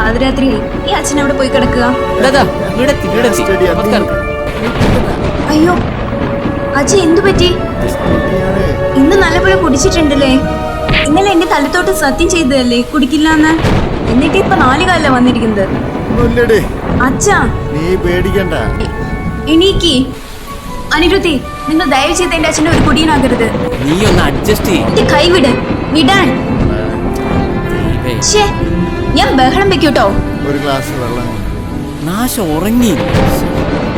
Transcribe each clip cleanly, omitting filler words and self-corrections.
പാതിരാത്രിയായി. ഈ അച്ഛൻ അവിടെ പോയി കിടക്കുക. അയ്യോ അച്ഛൻ എന്തു പറ്റി? ഇന്ന് നല്ലപോലെ കുടിച്ചിട്ടുണ്ടല്ലേ? ഇന്നലെ എന്റെ തലത്തോട്ട് സത്യം ചെയ്തതല്ലേ കുടിക്കില്ലാന്ന്. എന്നിട്ട് ഇപ്പൊ 4 കാലില വന്നിരിക്കുന്നത്. അച്ഛാ നീ പേടിക്കണ്ട. എണീക്ക്. അനിരുദ്ധി, നിങ്ങൾ ദയവ് ചെയ്ത് എന്റെ അച്ഛനെ ഒരു കുടിയനാകരുത്. നീ ഒന്ന് അഡ്ജസ്റ്റ് ചെയ്യ്. എന്റെ കൈ വിടാൻ. ഞാൻ ബഹളം വെക്കൂട്ടോ. ഒരു ഗ്ലാസ് വെള്ളം നാശ ഉറങ്ങി.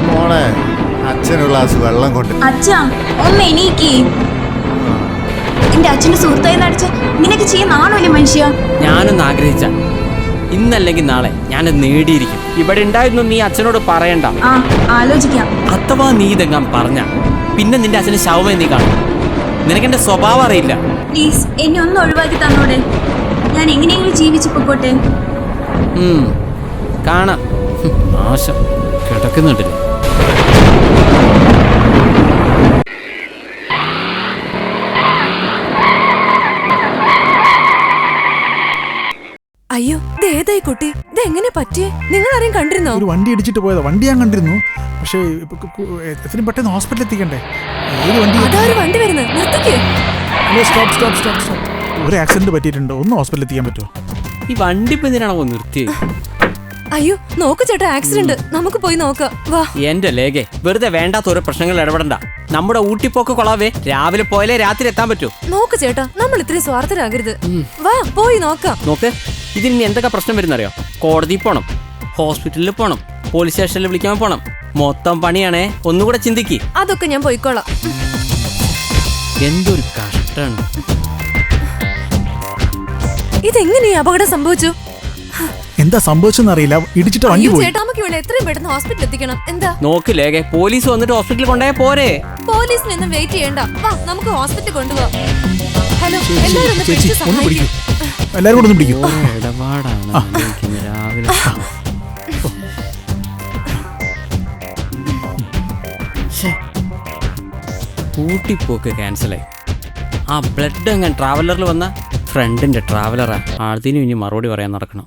മോളെ അച്ഛൻ ഒരു ഗ്ലാസ് വെള്ളം കൊണ്ട്. അച്ഛാ ഒന്ന് എണീക്ക്. എന്റെ അച്ഛന്റെ സുഹൃത്തായി നടിച്ച് നിനക്ക് ചെയ്യുന്നാണല്ലേ മനുഷ്യ? ഞാനൊന്ന് ആഗ്രഹിച്ച ഇന്നല്ലെങ്കിൽ നാളെ ഞാനത് നേടിയിരിക്കും. ഇവിടെ ഉണ്ടായിരുന്നു നീ അച്ഛനോട് പറയണ്ട. ആലോചിക്കാം. അഥവാ നീ ഇതെങ്ങാൻ പറഞ്ഞ പിന്നെ നിന്റെ അച്ഛന് ശവമേ നീ കാണും. നിനക്കെന്റെ സ്വഭാവം അറിയില്ല. പ്ലീസ് എന്നെ ഒന്ന് ഒഴിവാക്കി തന്നോടെ. ഞാൻ എങ്ങനെയെങ്കിലും ജീവിച്ചു പോയിക്കോട്ടെ. കാണാം. നാശം കിടക്കുന്നുണ്ടല്ലേ. അയ്യോ ഇതേതായി കുട്ടി? ഇത് എങ്ങനെ പറ്റിയേ? നിങ്ങൾ ആരെയും കണ്ടിരുന്നോ? ഒരു വണ്ടി ഇടിച്ചിട്ട് പോയതാ. വണ്ടി ഞാൻ കണ്ടിരുന്നു, പക്ഷേ എത്രയും പെട്ടെന്ന് ഹോസ്പിറ്റലിൽ എത്തിക്കണ്ടേ. വണ്ടി വരുന്നത് നിർത്തിക്കേ. ഒരു ആക്സിഡന്റ് പറ്റിയിട്ടുണ്ട്. ഒന്ന് ഹോസ്പിറ്റലിൽ എത്തിക്കാൻ പറ്റുമോ? ഈ വണ്ടി ഇപ്പൊ എന്തിനാണോ നിർത്തിയത്? അയ്യോ നോക്ക് ചേട്ടാ, ആക്സിഡന്റ്. നമുക്ക് പോയി നോക്കാം വാ. എന്റെ ലേഖേ, വെറുതെ വേണ്ടാത്ത ഓരോ പ്രശ്നങ്ങൾ ഇടപെടണ്ട. നമ്മുടെ ഊട്ടിപ്പോക്ക് കൊളാവേ. രാവിലെ പോയാലേ രാത്രി എത്താൻ പറ്റൂ. നോക്ക് ചേട്ടാ, നമ്മൾ ഇത്രയും സ്വാർത്ഥരാകരുത്. വാ പോയി നോക്കാം. നോക്ക്, ഇതിന് എന്തൊക്കെ പ്രശ്നം വരുന്നറിയോ? കോടതിയിൽ പോണം, ഹോസ്പിറ്റലിൽ പോണം, പോലീസ് സ്റ്റേഷനിൽ വിളിക്കാൻ പോണം. മൊത്തം പണിയാണേ. ഒന്നുകൂടെ ചിന്തിക്ക്. അതൊക്കെ ഞാൻ പോയിക്കോളാം. എന്തൊരു കഷ്ടാണ്. ഇതെങ്ങനെ അപകടം സംഭവിച്ചു? എന്താ സംഭവിച്ചെന്ന് അറിയില്ല. ഇടിച്ചിട്ട് വണ്ടി പോയി. ചേട്ടാ നമുക്ക് ഇവിടെ എത്രയും പെട്ടെന്ന് ഹോസ്പിറ്റലിൽ എത്തിക്കണം. എന്താ നോക്ക് ലേഖേ, പോലീസ് വന്നിട്ട് ഹോസ്പിറ്റലിൽ കൊണ്ടുപോയാ പോരെ? പോലീസിനൊന്നും വെയിറ്റ് ചെയ്യണ്ട. വാ നമുക്ക് ഹോസ്പിറ്റലിൽ കൊണ്ടുപോവാം. ഹലോ ചേച്ചി ഒന്ന് പിടിക്കൂ. എല്ലാരും കൂടെ ഒന്ന് പിടിക്കൂ. ഇടപാടാണ് രാവിലെ. ഊട്ടിപ്പോക്ക് ക്യാൻസലായി. ആ ബ്ലഡ് അങ്ങനെ ട്രാവലറിൽ വന്ന ഫ്രണ്ടിന്റെ ട്രാവലറാ. അതിനും ഇനി മറുപടി പറയാൻ നടക്കണം.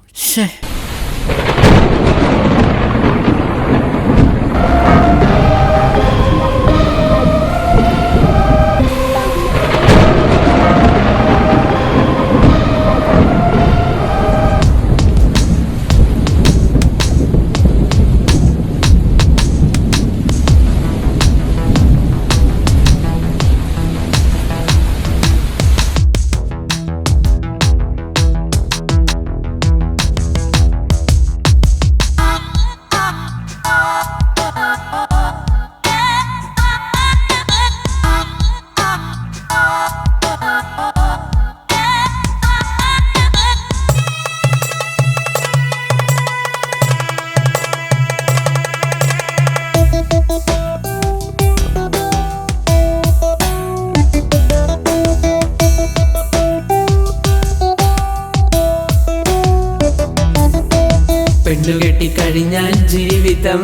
പെണ്ണുകെട്ടി കഴിഞ്ഞാൽ ജീവിതം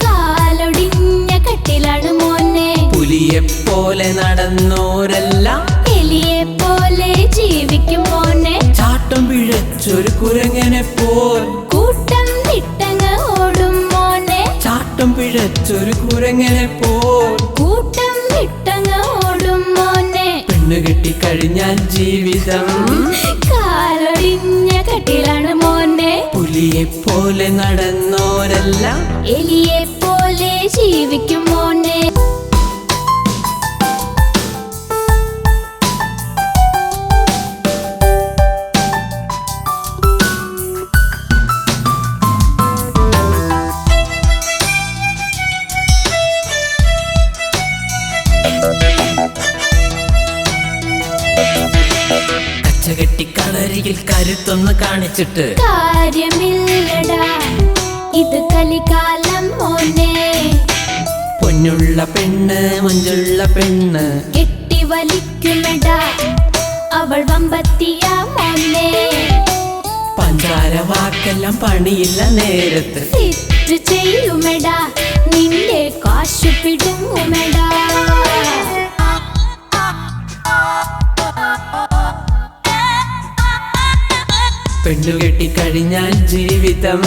കാലൊടിഞ്ഞ കട്ടിലാണ് മോനെ. പുലിയെപ്പോലെ നടന്നോരെല്ലാം എലിയെപ്പോലെ ജീവിക്കും മോനെ. ചാട്ടം പിഴച്ചൊരു കുരങ്ങനെ പോൽ കൂട്ടം വിട്ടങ്ങ് ഓടും മോനെ. ചാട്ടം പിഴച്ചൊരു കുരങ്ങനെ പോൽ കൂട്ടം വിട്ടങ്ങ് ഓടും മോനെ. പെണ്ണുകെട്ടി കഴിഞ്ഞാൽ ജീവിതം കാലൊടിഞ്ഞ കട്ടിലാണ് മോനെ. പുലിയെപ്പോലെ നടന്നോരെല്ലാം എലിയെപ്പോലെ ജീവിക്കും മോനെ. കച്ചകെട്ടി കളരിയിൽ കരുത്തൊന്ന് കാണിച്ചിട്ട് കാര്യമില്ലടാ, ഇത് കലികാലം മോനെ. പൊന്നുള്ള പെണ്ണ് മഞ്ചുള്ള പെണ്ണ് കെട്ടി വലിക്കുമെടാ, അവൾ വമ്പത്തിയ മോനെ. പഞ്ചാര വാക്കെല്ലാം പണിയില്ല നേരത്ത്. തെറ്റ് ചെയ്യുമെടാ, നിന്റെ കാശു പിടുങ്ങുമെടാ. പെണ്ണു കെട്ടിക്കഴിഞ്ഞാൽ ജീവിതം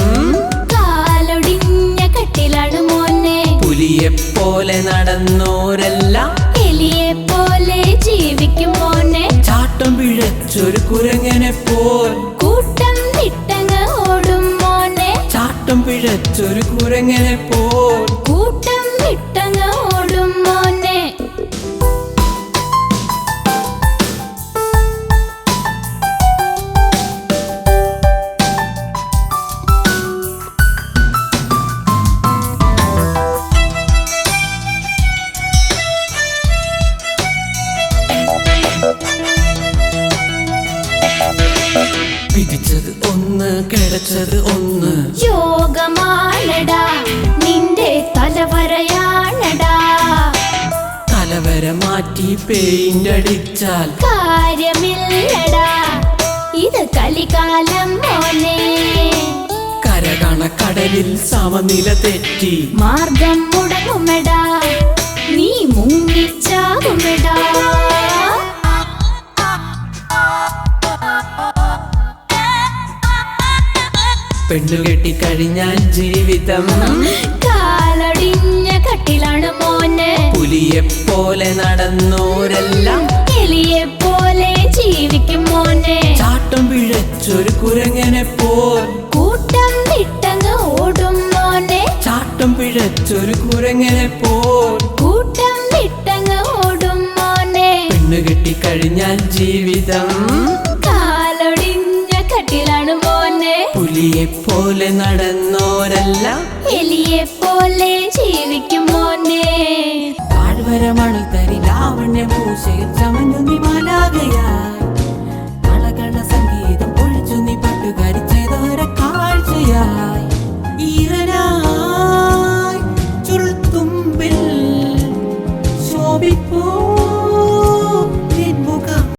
കാലൊടിഞ്ഞ കട്ടിലാണ് മോനെ. പുലിയെ പോലെ നടന്നോരെല്ലാം എലിയെ പോലെ ജീവിക്കും മോനെ. ചാട്ടം പിഴച്ചൊരു കുരങ്ങനെ പോൽ കൂട്ടം വിട്ടങ്ങ് ഓടും മോനെ. ചാട്ടം പിഴച്ചൊരു കുരങ്ങനെ പോൽ കൂട്ടം വിട്ടങ്ങ് ഓടും മോനെ. പിടിച്ചത് ഒന്ന് കിടച്ചത് ഒന്ന് യോഗമാണടാ നിന്റെ തലവരയാണടാ. തലവര മാറ്റി പെയിന്റ് അടിച്ചാൽ കാര്യമില്ലടാ ഇത് കലികാലം മോനെ. കരകണ കടലിൽ സമനില തെറ്റി മാർഗം മുടങ്ങുമെടാ നീ മുങ്ങിച്ചാകുമെടാ. പെണ്ണു കെട്ടിക്കഴിഞ്ഞാൽ ജീവിതം കാലൊടിഞ്ഞ കട്ടിലാണ് മോനെ. പുലിയെ പോലെ നടന്നോരെല്ലാം എലിയെ പോലെ ജീവിക്കും മോനെ. ചാട്ടം പിഴച്ചൊരു കുരങ്ങനെ പോൽ കൂട്ടം വിട്ടങ്ങ് ഓടും മോനെ. ചാട്ടം പിഴച്ചൊരു കുരങ്ങനെ പോൽ കൂട്ടം വിട്ടങ്ങ് ഓടും മോനെ. പെണ്ണു കെട്ടിക്കഴിഞ്ഞാൽ ജീവിതം കാലൊടിഞ്ഞ കട്ടിലാണ് മോനെ. പുലിയെ പോലെ നടന്നോരെല്ലാം എലിയെ പോലെ ജീവിക്കും മോനെ. താഴ്വരമണി തരി ലാവണ്യ പൂശയിൽ ചമഞ്ഞു നീ മാലാകയായി